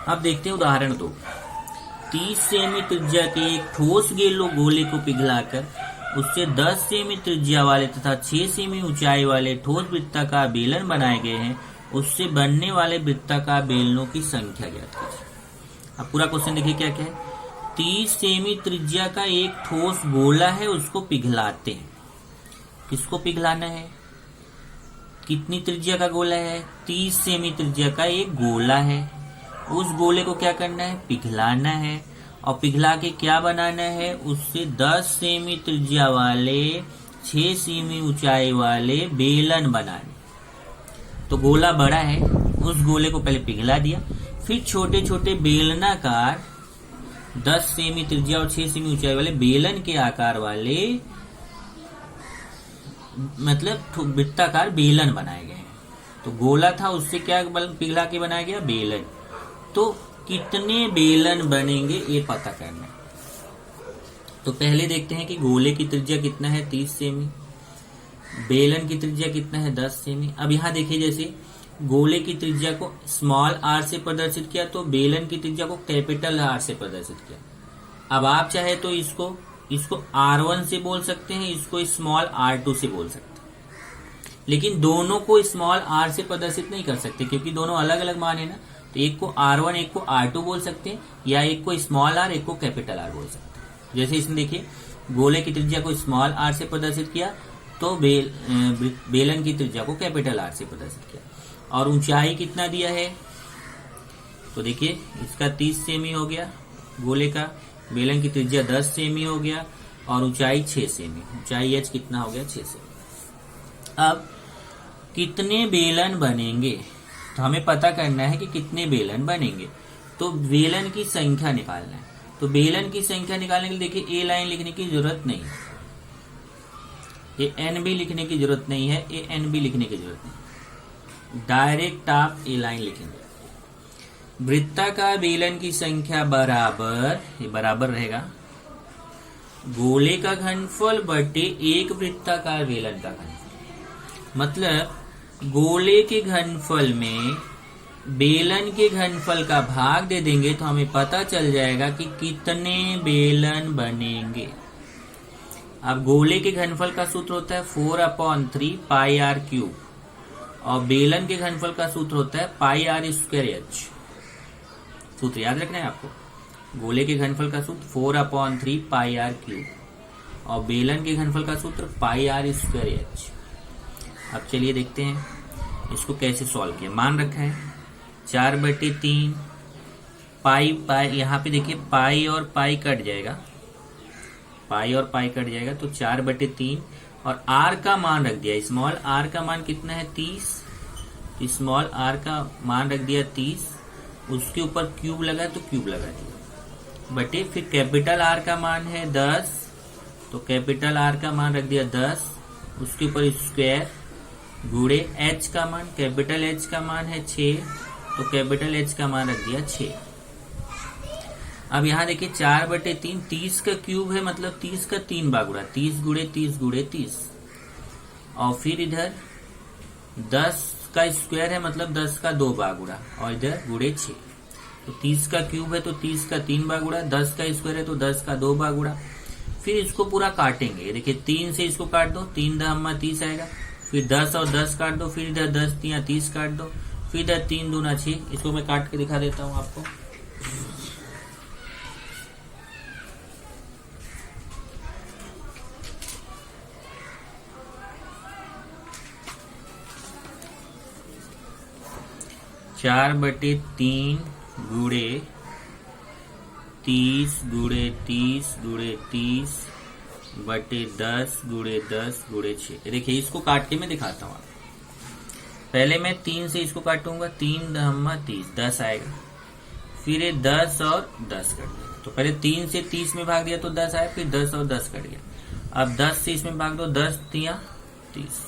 अब देखते हैं उदाहरण 2। 30 सेमी त्रिज्या के एक ठोस गेलो गोले को पिघलाकर उससे 10 सेमी त्रिज्या वाले तथा 6 सेमी ऊंचाई वाले ठोस वृत्ताकार बेलन बनाए गए हैं। उससे बनने वाले वृत्ताकार बेलनों की संख्या ज्ञात कीजिए। अब पूरा क्वेश्चन देखिए क्या क्या है। 30 सेमी त्रिज्या का एक ठोस गोला है, उसको पिघलाते हैं। किसको पिघलाना है? कितनी त्रिज्या का गोला है? 30 सेमी त्रिज्या का एक गोला है। उस गोले को क्या करना है? पिघलाना है। और पिघला के क्या बनाना है? उससे 10 सेमी त्रिज्या वाले 6 सेमी ऊंचाई वाले बेलन बनाने। तो गोला बड़ा है, उस गोले को पहले पिघला दिया, फिर छोटे छोटे बेलनाकार 10 सेमी त्रिज्या और 6 सेमी ऊंचाई वाले बेलन के आकार वाले मतलब वृत्ताकार बेलन बनाए गए हैं। तो गोला था, उससे क्या पिघला के बनाया गया? बेलन। तो कितने बेलन बनेंगे ये पता करना है। तो पहले देखते हैं कि गोले की त्रिज्या कितना है? 30 सेमी। बेलन की त्रिज्या कितना है? 10 सेमी। अब यहाँ देखिए, जैसे गोले की त्रिज्या को स्मॉल आर से प्रदर्शित किया तो बेलन की त्रिज्या को कैपिटल आर से प्रदर्शित किया। अब आप चाहे तो इसको R1 से बोल सकते हैं, इसको स्मॉल R2 से बोल सकते हैं, लेकिन दोनों को स्मॉल r से प्रदर्शित नहीं कर सकते क्योंकि दोनों अलग अलग मान है ना। तो एक को R1 एक को R2 बोल सकते हैं, या एक को स्मॉल r एक को कैपिटल R बोल सकते हैं। जैसे इसमें देखिए, गोले की त्रिज्या को स्मॉल r से प्रदर्शित किया तो बेलन की त्रिज्या को कैपिटल R से प्रदर्शित किया। और ऊंचाई कितना दिया है? तो देखिए, इसका 30 सेमी हो गया गोले का, बेलन की त्रिज्या 10 सेमी हो गया और ऊंचाई 6 सेमी। ऊंचाई h कितना हो गया? 6 सेमी। अब कितने बेलन बनेंगे? तो हमें पता करना है कि कितने बेलन बनेंगे। तो बेलन की संख्या निकालना है। तो बेलन की संख्या निकालने के लिए देखिए, ए लाइन लिखने की जरूरत नहीं है, ये एन भी लिखने की जरूरत नहीं है, ए एन भी लिखने की जरूरत नहीं, डायरेक्ट आप ए लाइन लिखेंगे। वृत्ताकार बेलन की संख्या बराबर, ये बराबर रहेगा गोले का घनफल बटे एक वृत्ताकार बेलन का घनफल। मतलब गोले के घनफल में बेलन के घनफल का भाग दे देंगे तो हमें पता चल जाएगा कि कितने बेलन बनेंगे। अब गोले के घनफल का सूत्र होता है 4/3 पाई r क्यूब, और बेलन के घनफल का सूत्र होता है पाई r स्क्वायर h। सूत्र याद रखना है आपको। गोले के घनफल का सूत्र 4/3 पाई r क्यूब और बेलन के घनफल का सूत्र पाई r स्क्वायर h। अब चलिए देखते हैं इसको कैसे सॉल्व किया। मान रखा है 4/3 पाई पाई, यहाँ पे देखिए पाई और पाई कट जाएगा, पाई और पाई कट जाएगा, तो 4/3 और r का मान रख दिया, स्मॉल r का मान कितना है? 30। स्मॉल r का मान रख दिया 30, उसके ऊपर क्यूब लगा तो क्यूब लगा दिया, बटे फिर कैपिटल R का मान है 10, तो कैपिटल R का मान रख दिया 10, उसके ऊपर स्क्वायर गुणे h का मान, कैपिटल H का मान है 6, तो कैपिटल H का मान रख दिया 6। अब यहाँ देखिए 4/3 30 का क्यूब है, मतलब 30 का 3 बागुड़ा, 30 गुणे 30 गुणे 30, और फिर इधर 10 का स्क्वायर है, मतलब 10 का 2 बागुड़ा, और इधर गुणे 6। तो 30 का क्यूब है तो 30 का 3 बागुड़ा, 10 का स्क्वायर है तो 10 का 2 बागुड़ा। फिर इसको पूरा काटेंगे, देखिए 3 से इसको काट दो, 3 दहम्मा 30 आएगा, फिर 10 और 10 काट दो, फिर इधर 10 तिया 30 काट दो, फिर इधर 3 दूना 6। इसको मैं काट के दिखा देता हूँ आपको। चार बटे 3 गुणे 30 गुणे 30 गुणे 30 बटे 10 गुणे 10 गुणे 6। देखिए इसको काट के मैं दिखाता हूँ। पहले मैं 3 से इसको काटूंगा, 3 दहम्मा 30, 10 आएगा, फिर ये 10 और 10 कट गया। तो पहले 3 से 30 में भाग दिया तो 10 आया, फिर 10 और 10 कट गया। अब 10 से इसमें भाग दो, 10 तिया 30,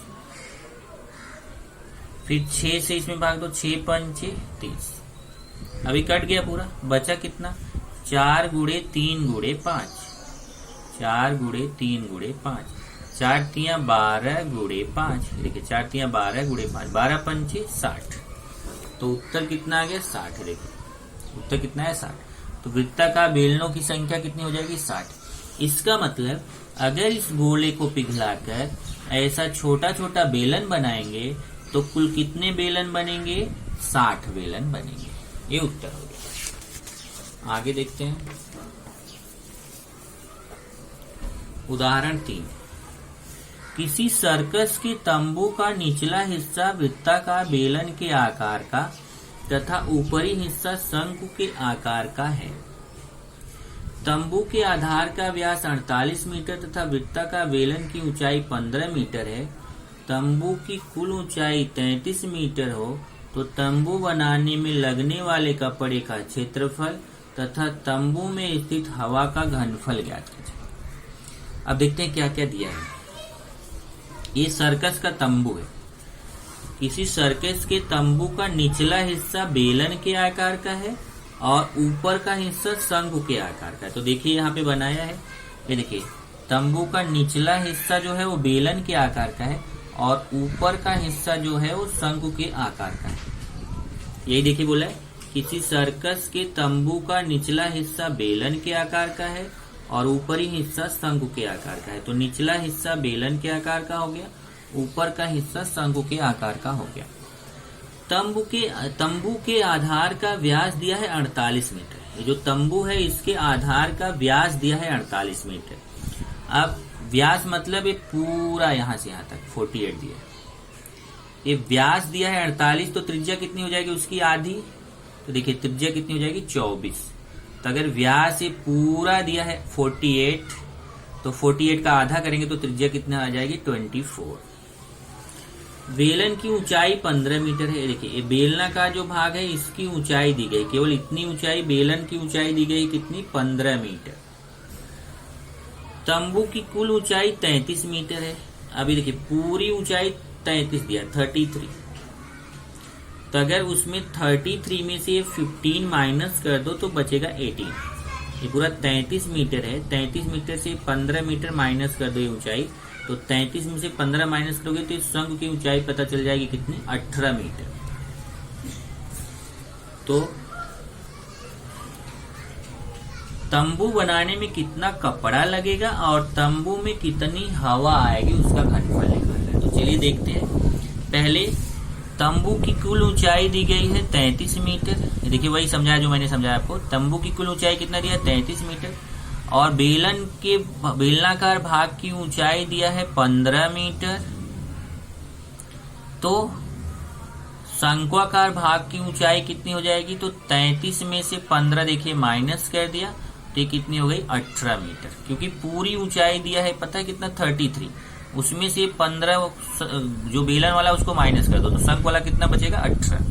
फिर 6 से इसमें भाग दो, 6 पंचे 30। अभी कट गया पूरा, बचा कितना? 4 गुणे 3 गुणे 5, 4 गुणे 3 गुणे 5, 4 तिया 12 गुणे 5। देखिए 4 तिया 12 गुणे 5, 12 पंचे 60। तो उत्तर कितना आ गया? 60। देखिए उत्तर कितना है 60। तो वृत्ताकार बेलनों की संख्या कितनी हो जाएगी 60। इसका मतलब अगर इस गोले को पिघलाकर ऐसा छोटा छोटा बेलन बनाएंगे तो कुल कितने बेलन बनेंगे 60 बेलन बनेंगे। ये उत्तर हो गया। आगे देखते हैं उदाहरण 3। किसी सर्कस के तंबू का निचला हिस्सा वृत्ताकार बेलन के आकार का तथा ऊपरी हिस्सा शंकु के आकार का है। तंबू के आधार का व्यास 48 मीटर तथा वृत्ताकार बेलन की ऊंचाई 15 मीटर है। तंबू की कुल ऊंचाई 33 मीटर हो तो तंबू बनाने में लगने वाले कपड़े का क्षेत्रफल तथा तंबू में स्थित हवा का घनफल ज्ञात कीजिए। अब देखते हैं क्या क्या दिया है। ये सर्कस का तंबू है। किसी सर्कस के तंबू का निचला हिस्सा बेलन के आकार का है और ऊपर का हिस्सा शंकु के आकार का है। तो देखिए यहाँ पे बनाया है, ये देखिए तंबू का निचला हिस्सा जो है वो बेलन के आकार का है और ऊपर का हिस्सा जो है वो शंकु के आकार का है। यही देखिए बोला है किसी सर्कस के तंबू का निचला हिस्सा बेलन के आकार का है और ऊपरी हिस्सा शंकु के आकार का है। तो निचला हिस्सा बेलन के आकार का हो गया, ऊपर का हिस्सा शंकु के आकार का हो गया। तंबू के आधार का व्यास दिया है 48 मीटर। ये जो तंबू है इसके आधार का व्यास दिया है 48 मीटर। अब व्यास मतलब ये पूरा यहाँ से यहाँ तक 48 दिया है। ये व्यास दिया है 48, तो त्रिज्या कितनी हो जाएगी उसकी आधी। तो देखिए त्रिज्या कितनी हो जाएगी 24। तो अगर व्यास ये पूरा दिया है 48, तो 48 का आधा करेंगे तो त्रिज्या कितना आ जाएगी 24। बेलन की ऊंचाई 15 मीटर है। देखिए ये बेलना का जो भाग है इसकी ऊंचाई दी गई, केवल इतनी ऊंचाई, बेलन की ऊंचाई दी गई कितनी 15 मीटर। तंबू की कुल ऊंचाई 33 मीटर है। अभी देखिए पूरी ऊंचाई 33 दिया 33, तो अगर उसमें 33 में से 15 माइनस कर दो तो बचेगा 18। ये पूरा 33 मीटर है। 33 मीटर से 15 मीटर माइनस कर दो ये ऊंचाई, तो 33 में से 15 माइनस करोगे तो इस शंकु की ऊंचाई पता चल जाएगी कितनी 18 मीटर। तो तंबू बनाने में कितना कपड़ा लगेगा और तंबू में कितनी हवा आएगी उसका घनफल निकालना है। तो चलिए देखते हैं। पहले तंबू की कुल ऊंचाई दी गई है 33 मीटर। देखिए वही समझाया जो मैंने समझाया आपको। तंबू की कुल ऊंचाई कितना दिया 33 मीटर और बेलनाकार भाग की ऊंचाई दिया है 15 मीटर। तो शंक्वाकार भाग की ऊंचाई कितनी हो जाएगी, तो 33 में से 15 देखिए माइनस कर दिया तो ये कितनी हो गई 18 मीटर। क्योंकि पूरी ऊंचाई दिया है पता है कितना 33, उसमें से 15 जो बेलन वाला उसको माइनस कर दो तो शंख वाला कितना बचेगा 18।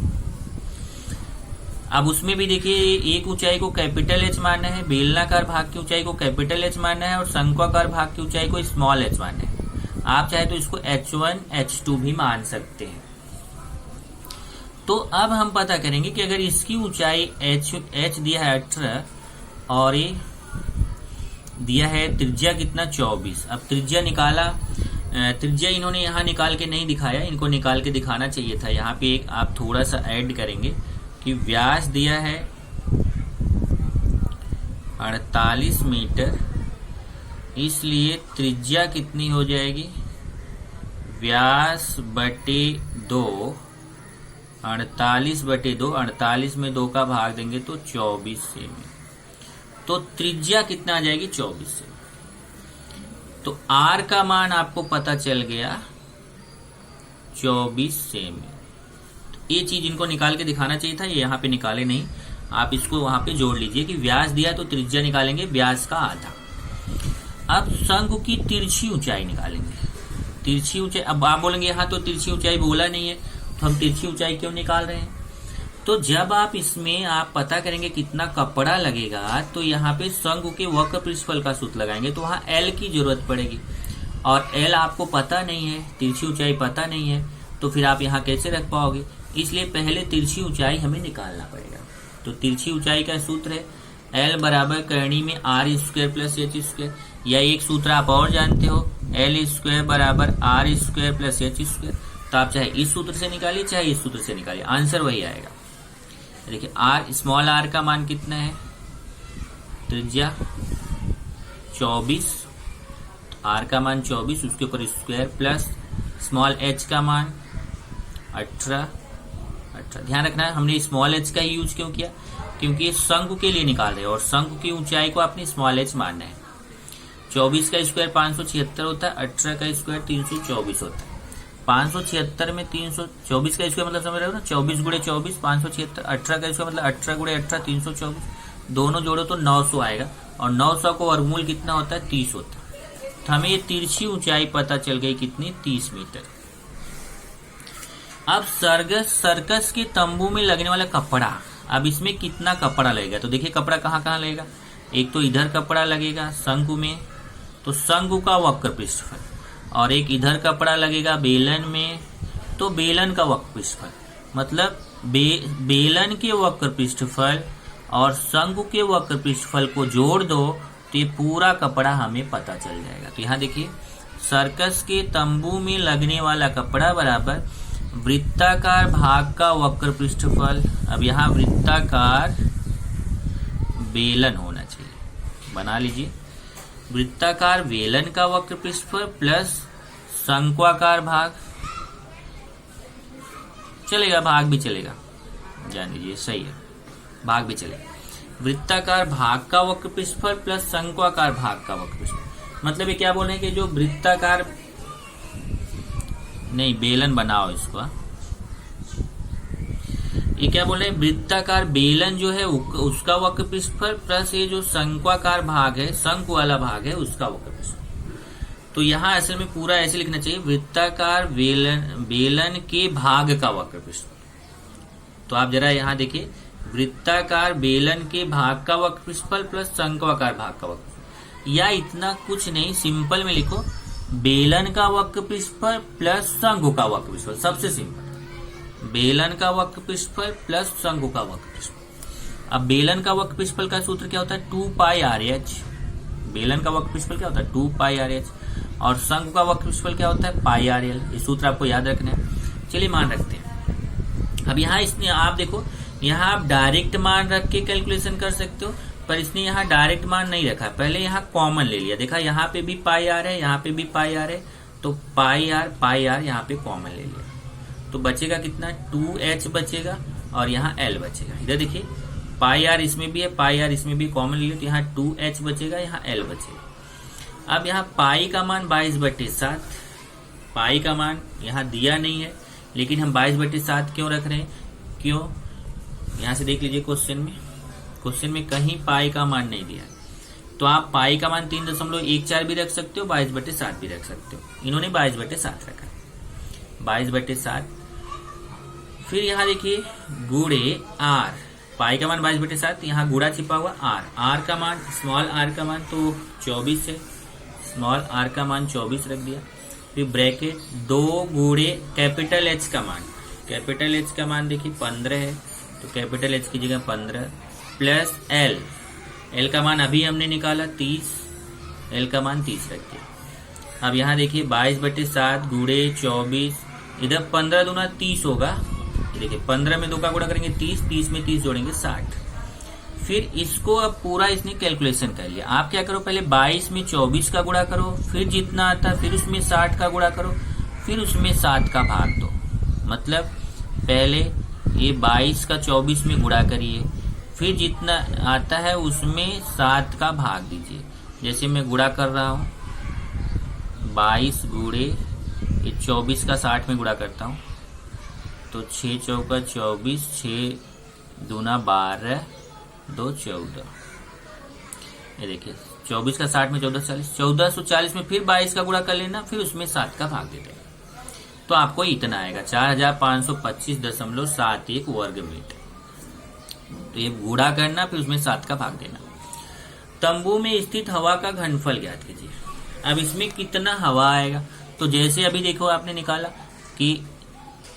अब उसमें भी देखिए एक ऊंचाई को कैपिटल एच मानना है, बेलनाकार भाग की ऊंचाई को कैपिटल एच मानना है और शंक्वाकार भाग की ऊंचाई को स्मॉल एच मानना है। आप चाहे तो इसको H1 H2 भी मान सकते हैं। तो अब हम पता करेंगे कि अगर इसकी ऊंचाई h दिया है 18 और ये दिया है त्रिज्या कितना 24। अब त्रिज्या निकाला, त्रिज्या इन्होंने यहाँ निकाल के नहीं दिखाया, इनको निकाल के दिखाना चाहिए था। यहाँ पे एक आप थोड़ा सा ऐड करेंगे कि व्यास दिया है 48 मीटर, इसलिए त्रिज्या कितनी हो जाएगी व्यास बटे 2, 48 बटे 2, 48 में 2 का भाग देंगे तो 24 सेमी। तो त्रिज्या कितना आ जाएगी 24 सेमी। तो आर का मान आपको पता चल गया 24 सेमी। ये चीज इनको निकाल के दिखाना चाहिए था, ये यहाँ पे निकाले नहीं। आप इसको वहां पे जोड़ लीजिए कि व्यास दिया तो त्रिज्या निकालेंगे व्यास का आधा। अब शंकु की तिरछी ऊंचाई निकालेंगे। तिरछी ऊंचाई, अब आप बोलेंगे यहाँ तो तिरछी ऊंचाई बोला नहीं है तो हम तिरछी ऊंचाई क्यों निकाल रहे हैं। तो जब आप इसमें आप पता करेंगे कितना कपड़ा लगेगा तो यहाँ पे शंकु के वक्र पृष्ठफल का सूत्र लगाएंगे तो वहां एल की जरूरत पड़ेगी और एल आपको पता नहीं है, तिरछी ऊंचाई पता नहीं है, तो फिर आप यहाँ कैसे रख पाओगे। इसलिए पहले तिरछी ऊंचाई हमें निकालना पड़ेगा। तो तिरछी ऊंचाई का सूत्र है एल बराबर करणी में R square plus H square, या एक सूत्र आप और जानते हो एल स्क्वायर बराबर R square plus H square. तो आप चाहे इस सूत्र से निकालिए चाहे इस सूत्र से निकालिए, आंसर वही आएगा। देखिए आर, स्मॉल आर का मान कितना है, त्रिज्या 24, आर का मान 24, उसके ऊपर स्क्वायर प्लस स्मॉल एच का मान 18। ध्यान रखना है हमने स्मॉल एच का ही यूज क्यों किया, क्योंकि ये शंकु के लिए निकाल रहे हैं और शंकु की ऊंचाई को आपने स्मॉल एच मानना है। 24 का स्क्वायर 576 होता है, 18 का स्क्वायर 324 होता है। 576 में 324 का स्क्वायर मतलब समझ रहे हो ना, 24 गुणे 24 576, 18 का स्क्वायर मतलब 18 गुणे 18 324, दोनों जोड़ो तो 900 आएगा और 900 को वर्गमूल कितना होता है, 30 होता है। तो हमें ये तिरछी ऊंचाई पता चल गई कितनी, 30 मीटर। अब सर्कस के तंबू में लगने वाला कपड़ा, अब इसमें कितना कपड़ा लगेगा, तो देखिए कपड़ा कहाँ कहाँ लगेगा, एक तो इधर कपड़ा लगेगा शंकु में, तो शंकु का वक्र पृष्ठफल, और एक इधर कपड़ा लगेगा बेलन में, तो बेलन का वक्र पृष्ठफल, मतलब बेलन के वक्र पृष्ठफल और शंकु के वक्र पृष्ठफल को जोड़ दो तो ये पूरा कपड़ा हमें पता चल जाएगा। तो यहाँ देखिए सर्कस के तंबू में लगने वाला कपड़ा बराबर वृत्ताकार भाग का वक्र पृष्ठफल। अब यहाँ वृत्ताकार बेलन होना चाहिए, बना लीजिए, वृत्ताकार बेलन का वक्र पृष्ठफल प्लस शंक्वाकार भाग, चलेगा भाग भी चलेगा, जान लीजिए सही है, भाग भी चलेगा। वृत्ताकार भाग का वक्र पृष्ठफल प्लस शंक्वाकार भाग का वक्र पृष्ठफल, मतलब ये क्या बोल रहे हैं कि जो वृत्ताकार, नहीं बेलन बनाओ इसको, ये क्या बोल रहे हैं, वृत्ताकार बेलन जो है उसका वक्र पृष्ठफल प्लस ये जो शंक्वाकार भाग है, शंकु वाला भाग है, उसका वक्र पृष्ठफल। तो यहाँ असल में पूरा ऐसे लिखना चाहिए, वृत्ताकार बेलन के भाग का वक्र पृष्ठफल। तो आप जरा यहाँ देखिए, वृत्ताकार बेलन के भाग का वक्र पृष्ठफल प्लस शंक्वाकार भाग का वक्र पृष्ठफल, या इतना कुछ नहीं, सिंपल में लिखो बेलन का वक्र पृष्ठफल प्लस शंकु का वक्र पृष्ठफल, सबसे सिंपल, बेलन का वक्र पृष्ठफल प्लस शंकु का वक्र पृष्ठफल। अब बेलन का वक्र पृष्ठफल का सूत्र क्या होता है, 2 पाई RH, बेलन का वक्र पृष्ठफल क्या होता है, 2 पाई RH, और शंकु का वक्र पृष्ठफल क्या होता है, पाई RL। ये सूत्र आपको याद रखना है, चलिए मान रखते हैं। अब यहाँ इसने आप देखो, यहाँ आप डायरेक्ट मान रख के कैलकुलेशन कर सकते हो, पर इसने यहाँ डायरेक्ट मान नहीं रखा, पहले यहाँ कॉमन ले लिया, देखा यहाँ पे भी पाई आर है, यहाँ पे भी पाई आर है, तो पाई आर यहाँ पे कॉमन ले लिया, तो बचेगा कितना, 2h बचेगा और यहाँ l बचेगा। इधर देखिए पाई आर इसमें भी है, पाई आर इसमें भी कॉमन ले लिया, तो यहाँ 2h बचेगा, यहाँ l बचेगा। अब यहाँ पाई का मान 22/7, पाई का मान यहाँ दिया नहीं है, लेकिन हम 22/7 क्यों रख रहे हैं, क्यों, यहाँ से देख लीजिए क्वेश्चन में कहीं पाई का मान नहीं दिया है, तो आप पाई का मान 3.14 भी रख सकते हो, 22/7 भी रख सकते हो, इन्होंने 22/7 रखा, 22/7। फिर यहाँ देखिए गुणे आर, पाई का मान 22/7, यहाँ गुणा छिपा हुआ आर का मान, स्मॉल आर का मान तो 24 है, स्मॉल आर का मान 24 रख दिया, फिर ब्रैकेट 2 गुणे कैपिटल एच का मान, कैपिटल एच का मान देखिए 15 है, तो कैपिटल एच की जगह 15 प्लस एल का मान अभी हमने निकाला 30, एल का मान 30 रख दिया। अब यहाँ देखिए 22/7 गुणे 24, इधर 15 दूना 30 होगा, देखिए 15 में 2 का गुणा करेंगे 30, 30 में 30 जोड़ेंगे 60। फिर इसको अब पूरा इसने कैलकुलेशन कर लिया, आप क्या करो, पहले 22 में 24 का गुणा करो, फिर जितना आता है फिर उसमें 60 का गुणा करो, फिर उसमें 7 का भाग दो, मतलब पहले ये 22 का 24 में गुणा करिए, फिर जितना आता है उसमें 7 का भाग दीजिए। जैसे मैं गुणा कर रहा हूँ, 22 गुणे 24 का 60 में गुणा करता हूँ, तो 6 चौका 24, 6 दूना 12, 2 14, ये देखिए 24 का 60 में 1440, 1440 में फिर 22 का गुणा कर लेना, फिर उसमें 7 का भाग दे देना, तो आपको इतना आएगा 4525.71 वर्ग मीटर। तो ये गुणा करना, फिर उसमें 7 का भाग देना। तंबू में स्थित हवा का घनफल ज्ञात कीजिए। अब इसमें कितना हवा आएगा, तो जैसे अभी देखो आपने निकाला कि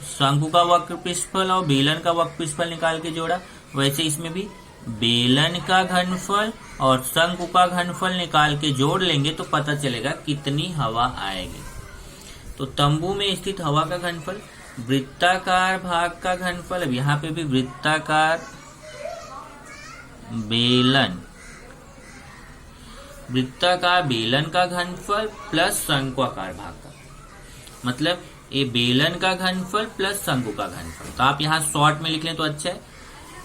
शंकु का वक्र पृष्ठफल और बेलन का वक्र पृष्ठफल निकाल के जोड़ा, वैसे इसमें भी बेलन का घनफल और शंकु का घनफल निकाल के जोड़ लेंगे तो पता चलेगा कितनी हवा आएगी। तो तंबू में स्थित हवा का घनफल, वृत्ताकार भाग का घनफल, अब यहाँ पे भी वृत्ताकार बेलन, वृत्ताकार बेलन का घनफल प्लस शंक्वाकार भाग का, मतलब ये बेलन का घनफल प्लस शंकु का घनफल। तो आप यहाँ शॉर्ट में लिख लें तो अच्छा है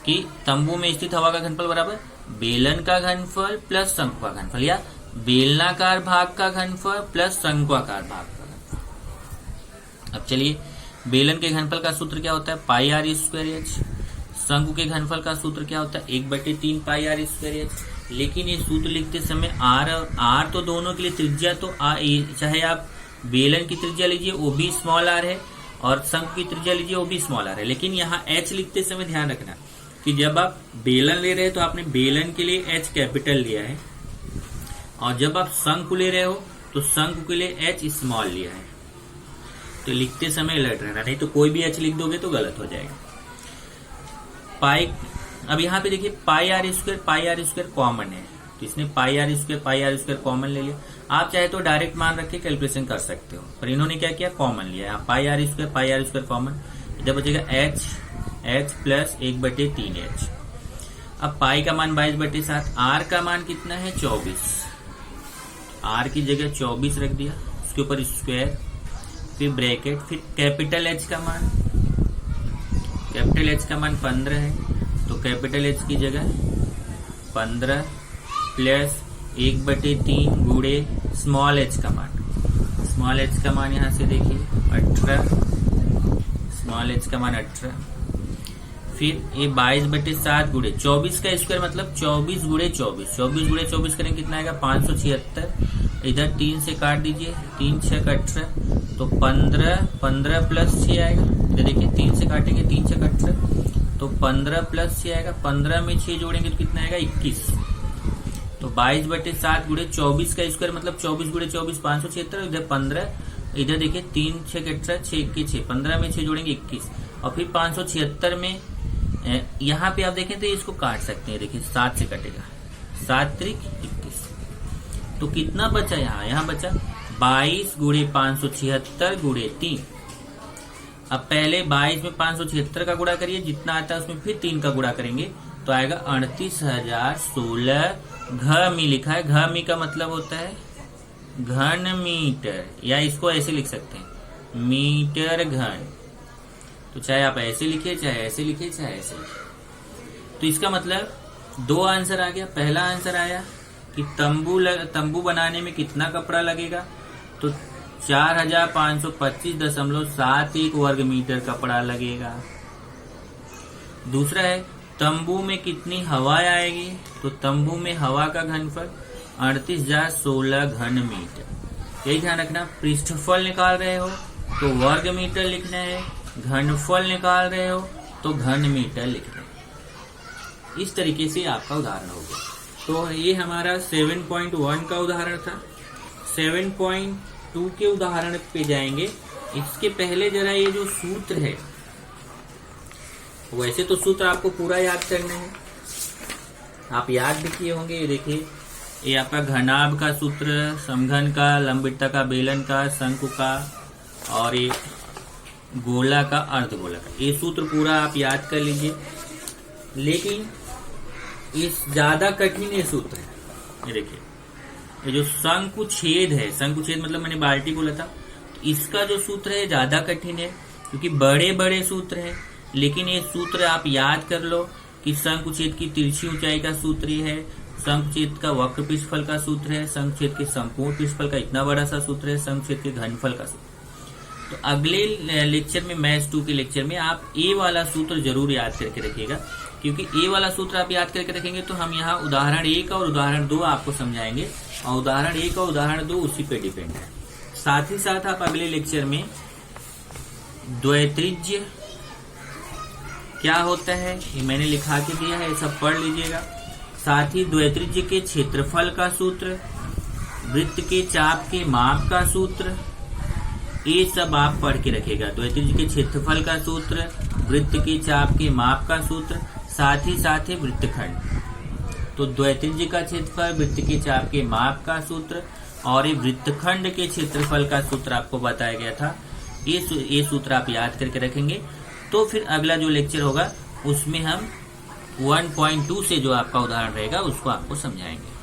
कि तंबू में स्थित हवा का घनफल बराबर बेलन का घनफल प्लस शंकु का घनफल, या बेलनाकार भाग का घनफल प्लस शंक्वाकार भाग का घनफल। अब चलिए, बेलन के घनफल का सूत्र क्या होता है, पाई आर स्क्वायर एच। शंकु के घनफल का सूत्र क्या होता है, 1/3 पाई आर स्क्वायर एच। लेकिन ये सूत्र लिखते समय आर और आर तो दोनों के लिए त्रिज्या, तो चाहे आप बेलन की त्रिज्या लीजिए वो भी स्मॉल आर है, और शंकु की त्रिज्या लीजिए वो भी स्मॉल आर है। लेकिन यहाँ एच लिखते समय ध्यान रखना कि जब आप बेलन ले रहे हैं तो आपने बेलन के लिए एच कैपिटल लिया है, और जब आप शंकु ले रहे हो तो शंकु के लिए एच स्मॉल लिया है। तो लिखते समय अलर्ट रहना, नहीं तो कोई भी एच लिख दोगे तो गलत हो जाएगा। पाई, अब यहाँ पे देखिए पाई आर स्क्वायर कॉमन है, तो इसने पाई आर स्क्वायर कॉमन ले लिया। आप चाहे तो डायरेक्ट मान रख के कैलकुलेशन कर सकते हो, पर इन्होंने क्या किया, कॉमन लिया। पाई आर स्क्वायर कॉमन, इधर बचेगा एच प्लस 1/3 एच। अब पाई का मान 22/7, आर का मान कितना है 24, आर की जगह 24 रख दिया, उसके ऊपर स्क्वायर, फिर ब्रैकेट, फिर कैपिटल एच का मान, कैपिटल एच का मान 15 है, तो कैपिटल एच की जगह 15 प्लस 1/3 गुणे स्मॉल एच का मान, स्मॉल एच का मान यहां से देखिए 18, स्मॉल एच का मान 18, फिर ये 22/7 गुणे 24 का स्क्वायर, मतलब 24 गुणे 24 करेंगे कितना आएगा 576। इधर 3 से काट दीजिए, 3 6 18, तो 15 प्लस 6 आएगा। इधर देखिए 3 से काटेंगे, 3 6 18, तो 15 प्लस 6 आएगा। 15 में 6 जोड़ेंगे तो कितना आएगा 21। तो 22/7 गुणे 24 का स्क्वायर, मतलब 24 गुणे 24 576। इधर 15, इधर देखिए 3 6 18, 6 1 6, 15 में 6 जोड़ेंगे 21, और फिर 576 में यहाँ पे आप देखें तो इसको काट सकते हैं, देखिए 7 से कटेगा, 7 त्रिक 21, तो कितना बचा यहाँ बचा 22 गुणे 576 गुणे 3। अब पहले 22 में 576 का गुणा करिए, जितना आता है उसमें फिर 3 का गुणा करेंगे तो आएगा 38,016 घमी लिखा है। घमी का मतलब होता है घन मीटर, या इसको ऐसे लिख सकते हैं मीटर घन। तो चाहे आप ऐसे लिखिए, चाहे ऐसे लिखिए, चाहे ऐसे लिखिए। तो इसका मतलब 2 आंसर आ गया। पहला आंसर आया कि तंबू बनाने में कितना कपड़ा लगेगा, तो 4525.71 वर्ग मीटर कपड़ा लगेगा। दूसरा है तंबू में कितनी हवा आएगी, तो तंबू में हवा का घनफल 38,016 घन मीटर। यही ध्यान रखना, पृष्ठफल निकाल रहे हो तो वर्ग मीटर लिखना है, घनफल निकाल रहे हो तो घन मीटर लिखना है। इस तरीके से आपका उदाहरण होगा। तो ये हमारा 7.1 का उदाहरण था। 7.2 के उदाहरण पे जाएंगे। इसके पहले जरा ये जो सूत्र है, वैसे तो सूत्र आपको पूरा याद करना है, आप याद भी किए होंगे। ये देखिए, ये आपका घनाभ का सूत्र, समघन का, लंबवृत्त का, बेलन का, शंकु का, और ये गोला का, अर्धगोला का, ये सूत्र पूरा आप याद कर लीजिए। लेकिन इस ज्यादा कठिन ये सूत्र है। ये देखिए, ये जो शंकु छेद है, शंकु छेद मतलब मैंने बाल्टी बोला था, तो इसका जो सूत्र है ज्यादा कठिन है, क्योंकि बड़े बड़े सूत्र है। लेकिन ये सूत्र आप याद कर लो कि शंकुछेद की तिरछी ऊंचाई का सूत्र ये है, शंकुछेद का वक्र पृष्ठफल का सूत्र है, शंकुछेद के संपूर्ण पृष्ठफल का इतना बड़ा सा सूत्र है, शंकुछेद के घनफल का सूत्र। तो अगले लेक्चर में, मैथ्स 2 के लेक्चर में, आप ए वाला सूत्र जरूर याद करके रखिएगा, क्योंकि ए वाला सूत्र आप याद करके रखेंगे तो हम यहाँ उदाहरण 1 और उदाहरण 2 आपको समझाएंगे, और उदाहरण 1 और उदाहरण 2 उसी पे डिपेंड है। साथ ही साथ आप अगले लेक्चर में द्वैत्रिज्य क्या होता है ये मैंने लिखा के दिया है, सब पढ़ लीजिएगा। साथ ही द्वैत्रिज्य के क्षेत्रफल का सूत्र, वृत्त के चाप के माप का सूत्र, ये सब आप पढ़ के रखेगा। द्वैत्रिज्य के क्षेत्रफल का सूत्र, वृत्त के चाप के माप का सूत्र, साथ ही वृत्तखंड। तो द्वैत्रिज्य का क्षेत्रफल, वृत्त के चाप के माप का सूत्र और ये वृत्तखंड के क्षेत्रफल का सूत्र आपको बताया गया था। ये सूत्र आप याद करके रखेंगे। तो फिर अगला जो लेक्चर होगा उसमें हम 1.2 से जो आपका उदाहरण रहेगा उसको आपको समझाएंगे।